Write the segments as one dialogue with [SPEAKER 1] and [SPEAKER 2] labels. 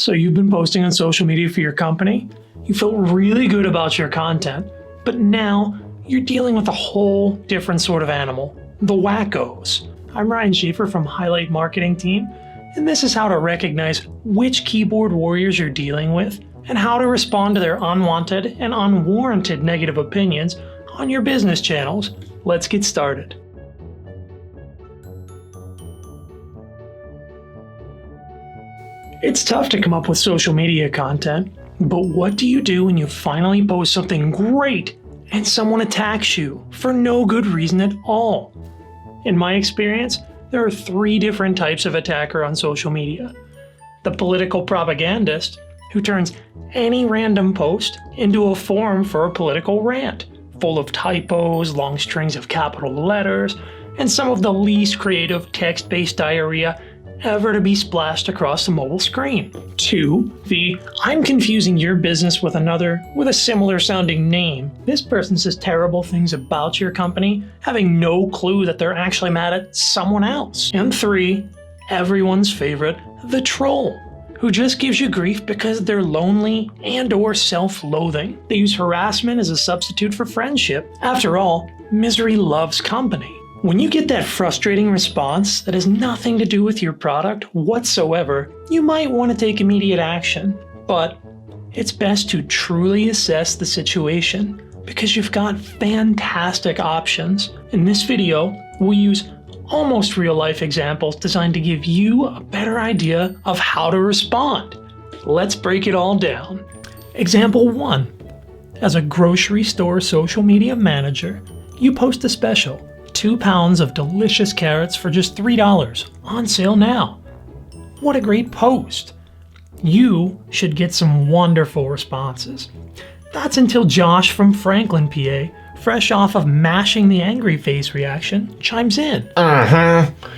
[SPEAKER 1] So you've been posting on social media for your company, you feel really good about your content, but now you're dealing with a whole different sort of animal, the wackos. I'm Ryan Schaefer from Highlight Marketing Team, and this is how to recognize which keyboard warriors you're dealing with and how to respond to their unwanted and unwarranted negative opinions on your business channels. Let's get started. It's tough to come up with social media content, but what do you do when you finally post something great and someone attacks you for no good reason at all? In my experience, there are three different types of attacker on social media. The political propagandist, who turns any random post into a forum for a political rant, full of typos, long strings of capital letters, and some of the least creative text-based diarrhea ever to be splashed across the mobile screen. 2. The I'm confusing your business with another with a similar sounding name. This person says terrible things about your company, having no clue that they're actually mad at someone else. And 3. Everyone's favorite, the troll, who just gives you grief because they're lonely and or self-loathing. They use harassment as a substitute for friendship. After all, misery loves company. When you get that frustrating response that has nothing to do with your product whatsoever, you might want to take immediate action. But it's best to truly assess the situation because you've got fantastic options. In this video, we'll use almost real-life examples designed to give you a better idea of how to respond. Let's break it all down. Example 1. As a grocery store social media manager, you post a special. 2 pounds of delicious carrots for just $3, on sale now. What a great post! You should get some wonderful responses. That's until Josh from Franklin, PA, fresh off of mashing the angry face reaction, chimes in.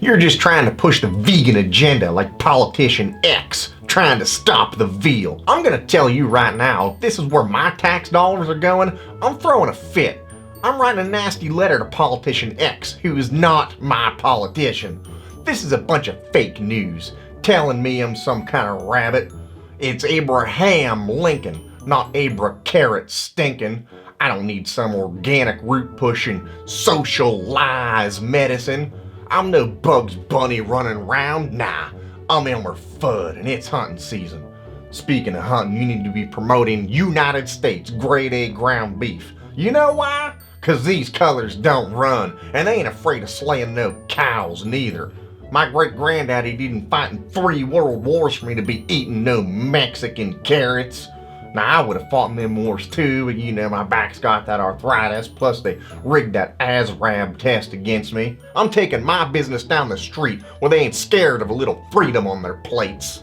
[SPEAKER 2] You're just trying to push the vegan agenda like politician X, trying to stop the veal. I'm gonna tell you right now, if this is where my tax dollars are going, I'm throwing a fit. I'm writing a nasty letter to politician X, who is not my politician. This is a bunch of fake news, telling me I'm some kind of rabbit. It's Abraham Lincoln, not Abra Carrot Stinkin'. I don't need some organic root-pushing social lies medicine. I'm no Bugs Bunny running around. Nah, I'm Elmer Fudd, and it's hunting season. Speaking of hunting, you need to be promoting United States grade A ground beef. You know why? 'Cause these colors don't run, and they ain't afraid of slaying no cows neither. My great-granddaddy didn't fight in 3 world wars for me to be eating no Mexican carrots. Now, I would have fought in them wars too, but you know, my back's got that arthritis, plus they rigged that ASRAB test against me. I'm taking my business down the street where they ain't scared of a little freedom on their plates.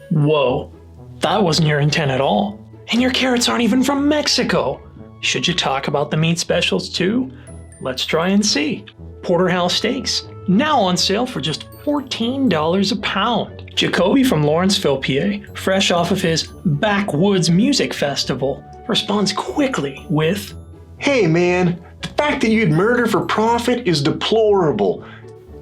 [SPEAKER 1] Whoa, that wasn't your intent at all. And your carrots aren't even from Mexico. Should you talk about the meat specials too? Let's try and see. Porterhouse steaks, now on sale for just $14 a pound. Jacoby from Lawrenceville, PA, fresh off of his Backwoods Music Festival, responds quickly with,
[SPEAKER 3] "Hey man, the fact that you'd murder for profit is deplorable.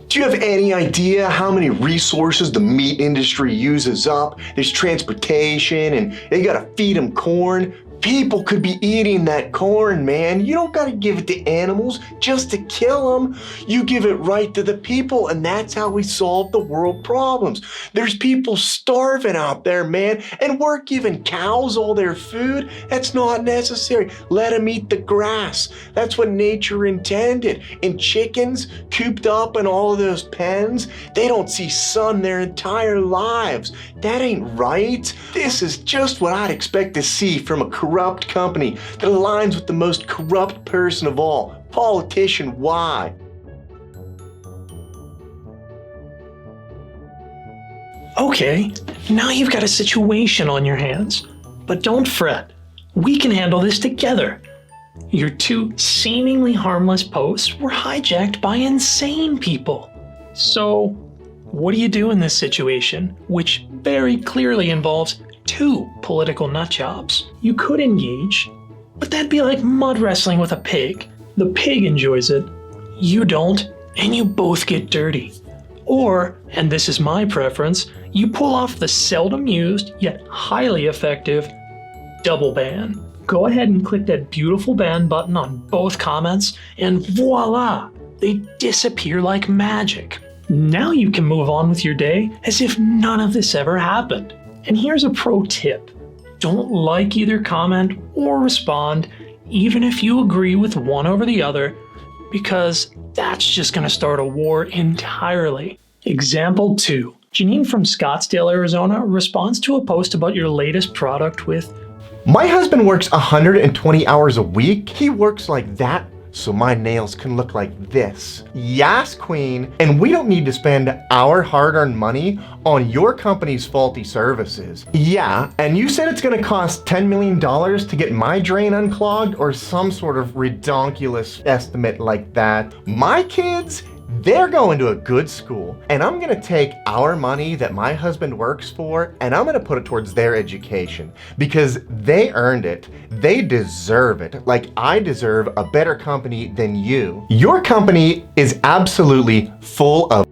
[SPEAKER 3] Do you have any idea how many resources the meat industry uses up? There's transportation and they gotta feed them corn. People could be eating that corn, man. You don't gotta give it to animals just to kill them. You give it right to the people, and that's how we solve the world problems. There's people starving out there, man, and we're giving cows all their food. That's not necessary. Let them eat the grass. That's what nature intended. And chickens cooped up in all of those pens, they don't see sun their entire lives. That ain't right. This is just what I'd expect to see from a corrupt company that aligns with the most corrupt person of all, politician Y."
[SPEAKER 1] okay, now you've got a situation on your hands. But don't fret, we can handle this together. Your 2 seemingly harmless posts were hijacked by insane people. So, what do you do in this situation, which very clearly involves 2 political nutjobs? You could engage, but that'd be like mud wrestling with a pig. The pig enjoys it, you don't, and you both get dirty. Or, and this is my preference, you pull off the seldom used yet highly effective double ban. Go ahead and click that beautiful ban button on both comments and voila, they disappear like magic. Now you can move on with your day as if none of this ever happened. And here's a pro tip. Don't like either comment or respond, even if you agree with one over the other, because that's just going to start a war entirely. Example 2. Janine from Scottsdale, Arizona responds to a post about your latest product with,
[SPEAKER 2] My husband works 120 hours a week. He works like that so my nails can look like this. Yes, queen. And we don't need to spend our hard-earned money on your company's faulty services. Yeah, and you said it's gonna cost $10 million to get my drain unclogged or some sort of redonkulous estimate like that. My kids, they're going to a good school, and I'm gonna take our money that my husband works for and I'm gonna put it towards their education because they earned it. They deserve it, like I deserve a better company than you. Your company is absolutely full of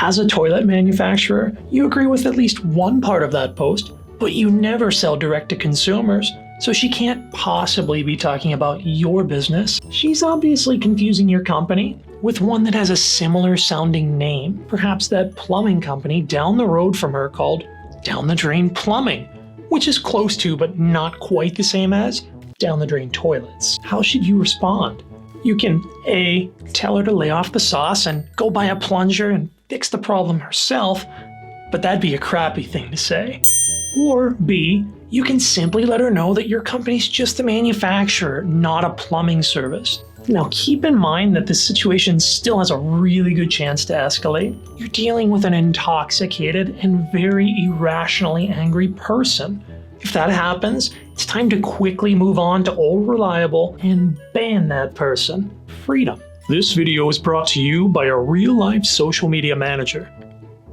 [SPEAKER 1] As a toilet manufacturer, you agree with at least one part of that post, but you never sell direct to consumers, so she can't possibly be talking about your business. She's obviously confusing your company with one that has a similar sounding name, perhaps that plumbing company down the road from her called Down the Drain Plumbing, which is close to but not quite the same as Down the Drain Toilets. How should you respond? You can A, tell her to lay off the sauce and go buy a plunger and fix the problem herself, but that'd be a crappy thing to say. Or B, you can simply let her know that your company's just a manufacturer, not a plumbing service. Now keep in mind that this situation still has a really good chance to escalate. You're dealing with an intoxicated and very irrationally angry person. If that happens, it's time to quickly move on to Old Reliable and ban that person. Freedom. This video is brought to you by a real-life social media manager.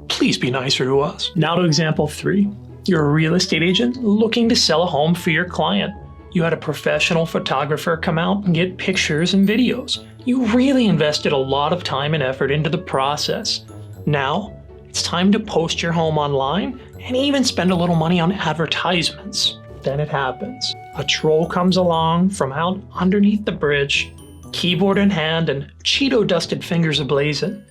[SPEAKER 1] Please be nicer to us. Now to example 3. You're a real estate agent looking to sell a home for your client. You had a professional photographer come out and get pictures and videos. You really invested a lot of time and effort into the process. Now, it's time to post your home online and even spend a little money on advertisements. Then it happens. A troll comes along from out underneath the bridge, keyboard in hand and Cheeto-dusted fingers ablazing.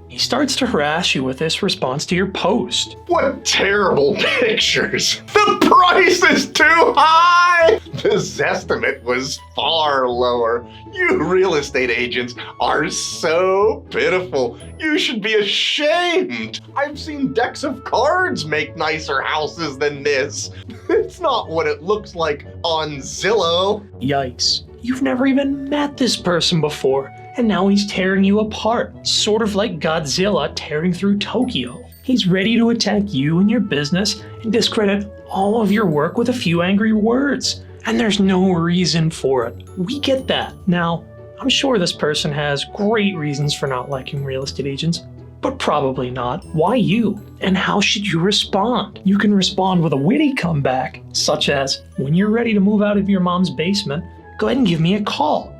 [SPEAKER 1] He starts to harass you with this response to your post.
[SPEAKER 3] What terrible pictures! The price is too high! The Zestimate was far lower. You real estate agents are so pitiful. You should be ashamed. I've seen decks of cards make nicer houses than this. It's not what it looks like on Zillow.
[SPEAKER 1] Yikes. You've never even met this person before, and now he's tearing you apart, sort of like Godzilla tearing through Tokyo. He's ready to attack you and your business and discredit all of your work with a few angry words. And there's no reason for it. We get that. Now, I'm sure this person has great reasons for not liking real estate agents, but probably not. Why you? And how should you respond? You can respond with a witty comeback, such as, when you're ready to move out of your mom's basement, go ahead and give me a call.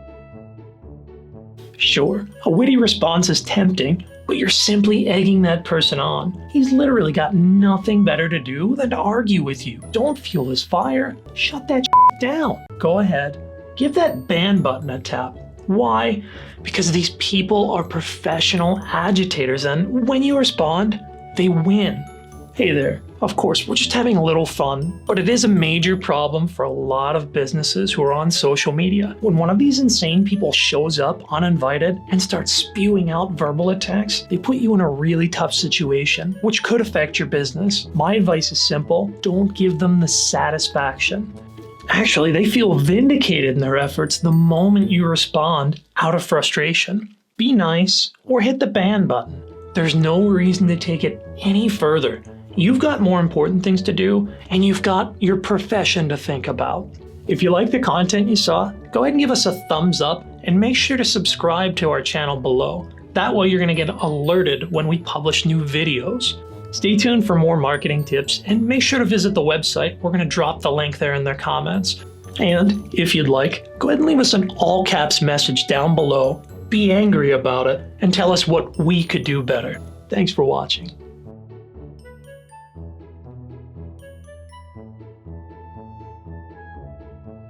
[SPEAKER 1] Sure, a witty response is tempting, but you're simply egging that person on. He's literally got nothing better to do than to argue with you. Don't fuel his fire. Shut that down. Go ahead. Give that ban button a tap. Why? Because these people are professional agitators, and when you respond, they win. Hey there. Of course, we're just having a little fun, but it is a major problem for a lot of businesses who are on social media. When one of these insane people shows up uninvited and starts spewing out verbal attacks, they put you in a really tough situation, which could affect your business. My advice is simple: don't give them the satisfaction. Actually, they feel vindicated in their efforts the moment you respond out of frustration. Be nice or hit the ban button. There's no reason to take it any further. You've got more important things to do, and you've got your profession to think about. If you like the content you saw, go ahead and give us a thumbs up and make sure to subscribe to our channel below. That way you're going to get alerted when we publish new videos. Stay tuned for more marketing tips and make sure to visit the website. We're going to drop the link there in their comments. And if you'd like, go ahead and leave us an all caps message down below. Be angry about it and tell us what we could do better. Thanks for watching.